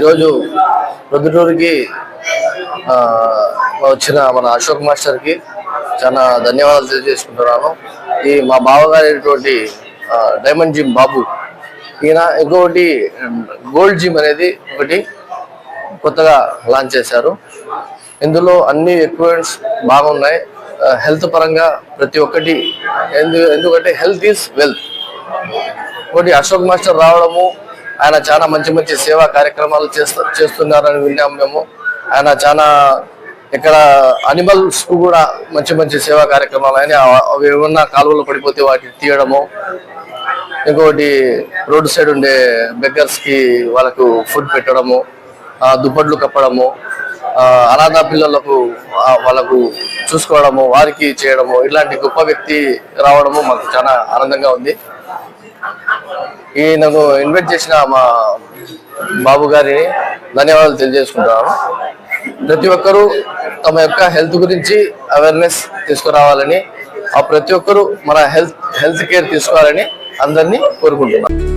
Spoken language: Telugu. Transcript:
ఈరోజు ప్రొద్దుటూరుకి వచ్చిన మన అశోక్ మాస్టర్కి చాలా ధన్యవాదాలు తెలియజేసుకుంటున్నాను. ఈ మా బావగారైనటువంటి డైమండ్ జిమ్ బాబు, ఈయన ఇంకొకటి గోల్డ్ జిమ్ అనేది ఒకటి కొత్తగా లాంచ్ చేశారు. ఇందులో అన్ని ఎక్విప్మెంట్స్ బాగున్నాయి. హెల్త్ పరంగా ప్రతి ఒక్కటి, ఎందుకంటే హెల్త్ ఈజ్ వెల్త్. ఒకటి అశోక్ మాస్టర్ రావడము, ఆయన చాలా మంచి మంచి సేవా కార్యక్రమాలు చేస్తున్నారని విన్నాము మేము. ఆయన చాలా ఇక్కడ అనిమల్స్ కు కూడా మంచి మంచి సేవా కార్యక్రమాలు అని, అవి ఏమన్నా కాలువలో పడిపోతే వాటిని తీయడము, ఇంకొకటి రోడ్డు సైడ్ ఉండే బెగ్గర్స్ కి వాళ్ళకు ఫుడ్ పెట్టడము, దుప్పట్లు కప్పడము, అనాథ పిల్లలకు వాళ్ళకు చూసుకోవడము, వారికి చేయడము, ఇలాంటి గొప్ప వ్యక్తి రావడము మాకు చాలా ఆనందంగా ఉంది. ఈయనకు ఇన్వైట్ చేసిన మా బాబు గారిని ధన్యవాదాలు తెలియజేసుకుంటున్నాను. ప్రతి ఒక్కరూ తమ యొక్క హెల్త్ గురించి అవేర్నెస్ తీసుకురావాలని, ప్రతి ఒక్కరూ మన హెల్త్ కేర్ తీసుకోవాలని అందరినీ కోరుకుంటున్నాను.